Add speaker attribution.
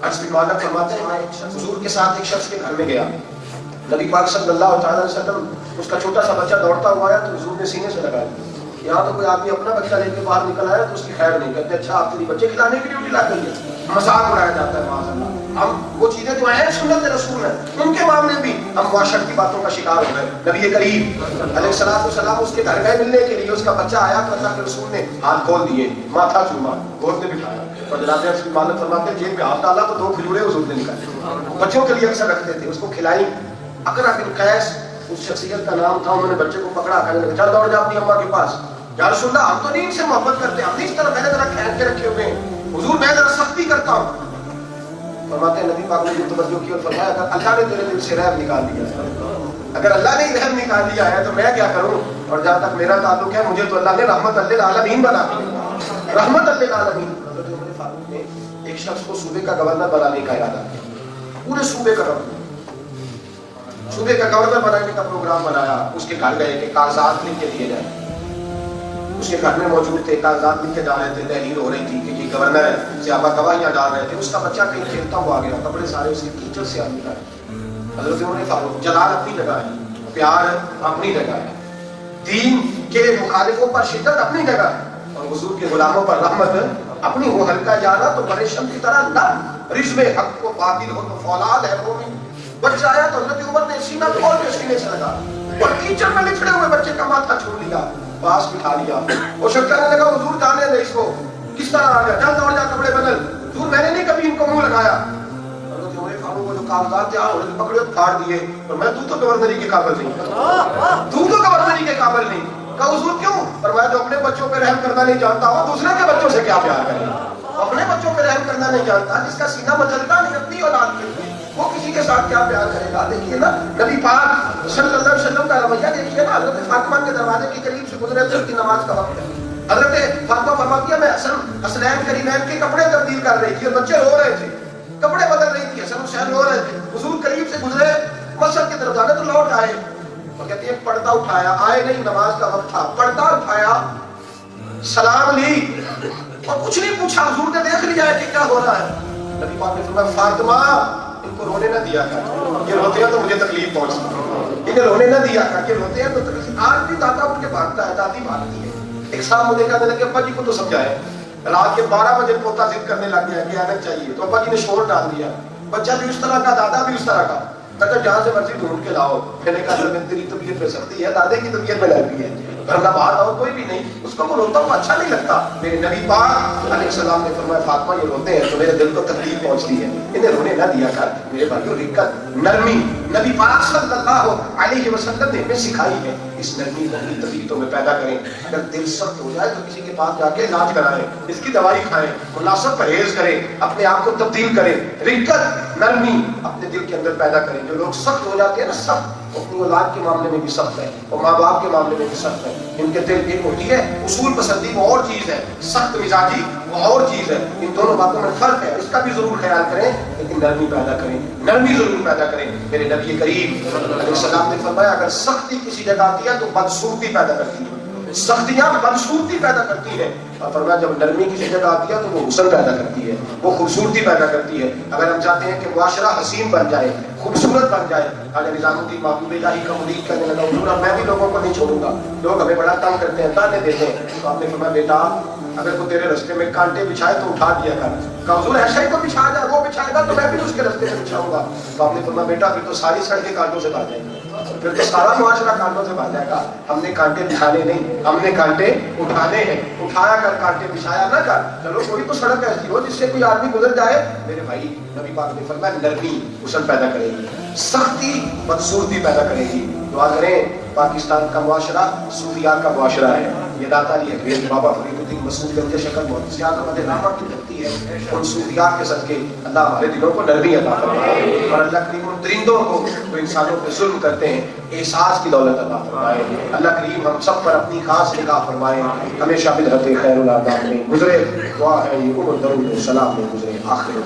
Speaker 1: انس بن مالک فرماتے ہیں میں حضور کے ساتھ ایک شخص کے گھر میں گیا، نبی پاک صلی اللہ علیہ وسلم اس کا چھوٹا سا بچہ دوڑتا ہوا آیا تو حضور نے سینے سے لگایا، یہاں تو کوئی آدمی اپنا بچہ لے کے باہر نکل آیا تو اس کی خیر نہیں کرتے، اچھا آپ کے بچے کھلانے کے لیے لا کر مذاق اڑایا جاتا ہے معاذ اللہ۔ ہم وہ چیزیں جو ہیں سنت رسول ہیں ان کے معاملے بھی ہم معاشرت کی باتوں کا شکار ہو گئے۔ نبی کریم علیہ الصلوۃ والسلام اس کے گھر گئے ملنے کے لیے، اس کا بچہ آیا تو اللہ کے رسول نے ہاتھ کھول دیے، ماتھا چوما، گود میں بٹھایا، اور جناب انس بن مالک فرماتے ہیں جیب میں ہاتھ ڈالا تو 2 کھجوریں حضور نے نکالے، بچوں کے لیے اکثر رکھتے تھے، اس کو کھلائی۔ اقرع بن قیس اس شخصیت کا نام تھا، انہوں نے بچے کو پکڑا، کہنے لگے چل دوڑ جا اپنی اماں کے پاس، یا رسول اللہ ہم تو نہیں ان سے محبت کرتے، ہم نہیں اس طرح پہلے ذرا کھینچ کے رکھے ہوئے ہیں، حضور میں ذرا سختی کرتا ہوں۔ فرماتے ہیں نبی پاک نے توجہ کی اور فرمایا اگر اللہ نے تیرے دل سے رحم نکال دیا ہے، اگر اللہ نے رحم نکال دیا ہے تو میں کیا کروں، اور جہاں تک میرا تعلق ہے مجھے تو اللہ نے رحمت للعالمین بنا دیا، رحمت للعالمین۔ حضرت عمر فاروق نے ایک شخص کو صوبے کا گورنر بنانے کا ارادہ کیا، پورے صوبے کا گورنر بنانے کا پروگرام بنایا، اس کے گھر گئے کہ کاغذات لکھ کے دیے جائیں، اس کے گھر میں موجود تھے، کاغذات لکھ کے جا رہے تھے، تحریر ہو رہی تھی کہ یہ گورنر ہے، صحابہ گواہیاں ڈال رہے تھے، اس کا بچہ کہیں کھیلتا ہوا آ گیا، کپڑے سارے اس کے کیچڑ سے آنے لگے۔ حضرت عمر فاروق جلال اپنی جگہ ہے، پیار اپنی جگہ ہے، دین کے مخالفوں پر شدت اپنی جگہ ہے، اور حضور کے غلاموں پر رحمت اپنی، وہ ہلکا جانا تو پریشم کی طرح نرم، رزم حق کو باطل ہو تو فولاد ہے مومن۔ بچہ آیا تو حضرت عمر نے سینہ کھول کے سینے سے لگا اور کیچڑ میں لچڑے ہوئے بچے کا ماتھا چھوڑ لیا، پاس بٹھا لیا۔ وہ شخص کہنے لگا حضور جانے دے اس کو، کس طرح آ گیا، چل دوڑ جا کپڑے بدل، حضور میں نے نہیں کبھی ان کو منہ لگایا۔ حضرت عمر فاروق کو جو کاغذات تھے انہوں نے پکڑے اور پھاڑ دیے، اور میں تو گورنری کے قابل نہیں، تو گورنری کے قابل نہیں۔ کہا حضور کیوں؟ فرمایا جو اپنے بچوں پہ رحم کرنا نہیں جانتا وہ دوسرے کے بچوں سے کیا پیار کرے، اپنے بچوں پہ رحم کرنا نہیں جانتا، جس کا سینہ مچلتا نہیں اپنی اولاد کے لیے، وہ کسی کے ساتھ کیا پیار کرے گا۔ دیکھیے نا نبی پاک صلی اللہ علیہ وسلم کا رویہ دیکھیے نا، حضرت فاطمہ کے دروازے کے قریب سے گزرے تھے، اس کی نماز کا وقت ہے، حضرت فاطمہ فرماتی ہے میں حسنین کریمین کے کپڑے تبدیل کر رہی تھی اور بچے رو رہے تھے، کپڑے بدل رہی تھی، حسن حسین رو رہے تھے، حضور قریب سے گزرے، مسجد کی طرف جانے تو لوٹ آئے، اور کہتی ہے پردہ اٹھایا، آئے نہیں، نماز کا وقت تھا، پردہ اٹھایا، سلام لی اور کچھ نہیں پوچھا، حضور نے دیکھ لیا ہے کہ کیا ہو رہا ہے۔ نبی پاک نے فرمایا فاطمہ ان کو رونے نہ دیا کر، یہ روتے ہیں تو مجھے تکلیف پہنچتی، انہیں رونے نہ دیا کر، یہ روتے ہیں تو تکلیف۔ آج بھی دادا اٹھ کے بھاگتا ہے، دادی بھاگتی ہے۔ ایک صاحب مجھے کہنے لگے ابا جی کو تو سمجھائے، رات کے 12 بجے پوتا ضد کرنے لگ گیا کہ آنا چاہیے، تو ابا جی نے شور ڈال دیا، بچہ بھی اس طرح کا دادا بھی اس طرح کا، کہتا جہاں سے مرضی ڈھونڈ کے لاؤ۔ میں نے کہا تیری طبیعت پہ سختی ہے، دادے کی طبیعت میں لگتی ہے، ورنہ باہر آؤ کوئی بھی نہیں، اس کو روتا ہوا اچھا نہیں لگتا۔ میرے نبی پاک علیہ السلام نے فرمایا فاطمہ یہ روتے ہیں تو میرے دل کو تکلیف پہنچتی ہے، انہیں رونے نہ دیا کر۔ میرے بھائیوں رقت، نرمی نبی پاک صلی اللہ علیہ وسلم نے ہمیں سکھائی ہے، اس نرمی کو اپنی طبیعتوں میں پیدا کریں۔ اگر دل سخت ہو جائے تو کسی کے پاس جا کے علاج کرائیں، اس کی دوائی کھائیں، مناسب پرہیز کریں، اپنے آپ کو تبدیل کریں، رقت نرمی اپنے دل کے اندر پیدا کریں۔ جو لوگ سخت ہو جاتے ہیں نا، سخت اپنی اولاد کے معاملے میں بھی سخت ہے اور ماں باپ کے معاملے میں بھی سخت ہے، ان کے دل ایک ہوتی ہے اصول پسندی وہ اور چیز ہے، سخت مزاجی وہ اور چیز ہے، ان دونوں باتوں میں فرق ہے، اس کا بھی ضرور خیال کریں، لیکن نرمی پیدا کریں، نرمی ضرور پیدا کریں۔ میرے نبی کریم علیہ السلام نے فرمایا اگر سختی کسی جگہ آتی ہے تو بدصورتی پیدا کرتی ہے، سختیاں بدصورتی پیدا کرتی ہے، اور فرمایا جب نرمی کسی جگہ آتی ہے تو وہ حسن پیدا کرتی ہے، وہ خوبصورتی پیدا کرتی ہے۔ اگر ہم چاہتے ہیں کہ معاشرہ حسین بن جائے، خوبصورت بن جائے، خواجہ نظام الدین محبوب الہی کا مرید کرنے لگا حضور میں بھی لوگوں کو نہیں چھوڑوں گا، لوگ ہمیں بڑا تنگ کرتے ہیں، تانے دیتے ہیں، تو آپ نے فرمایا بیٹا اگر کوئی تیرے رستے میں کانٹے بچھائے تو اٹھا دیا کر۔ کہا حضور ایسا ہی کو بچھا جائے، وہ بچھائے گا تو میں بھی اس کے رستے میں بچھاؤں گا۔ تو آپ نے فرمایا بیٹا پھر تو ساری سڑکیں کانٹوں سے بھر جائیں گی، پھر تو سارا معاشرہ کانٹوں سے بھر جائے گا۔ ہم نے کانٹے بچھانے نہیں، ہم نے کانٹے اٹھانے ہیں، اٹھایا کر کانٹے بچھایا نہ کر۔ چلو کوئی تو سڑک ایسی ہو جس سے کوئی آدمی گزر جائے۔ میرے بھائی نبی پاک نے فرمایا نرمی حسن پیدا کرے گی، سختی بدصورتی پیدا کرے گی۔ دعا کریں پاکستان کا معاشرہ صوفیاء کا معاشرہ ہے، یہ داتا علی حضرت بابا فرید الدین مسعود گنج شکل بہت زیادہ مدد نامہ کی دھرتی ہے، ان صوفیاء کے صدقے اللہ ہمارے دلوں کو نرمی عطا فرمائے، اور اللہ کریم ان درندوں کو جو انسانوں پہ ظلم کرتے ہیں احساس کی دولت عطا فرمائے۔ اللہ کریم ہم سب پر اپنی خاص نگاہ فرمائے، ہمیشہ بدعت خیر العادات میں گزرے۔ دعا ہے یہ درود و سلام میں گزرے۔ آخر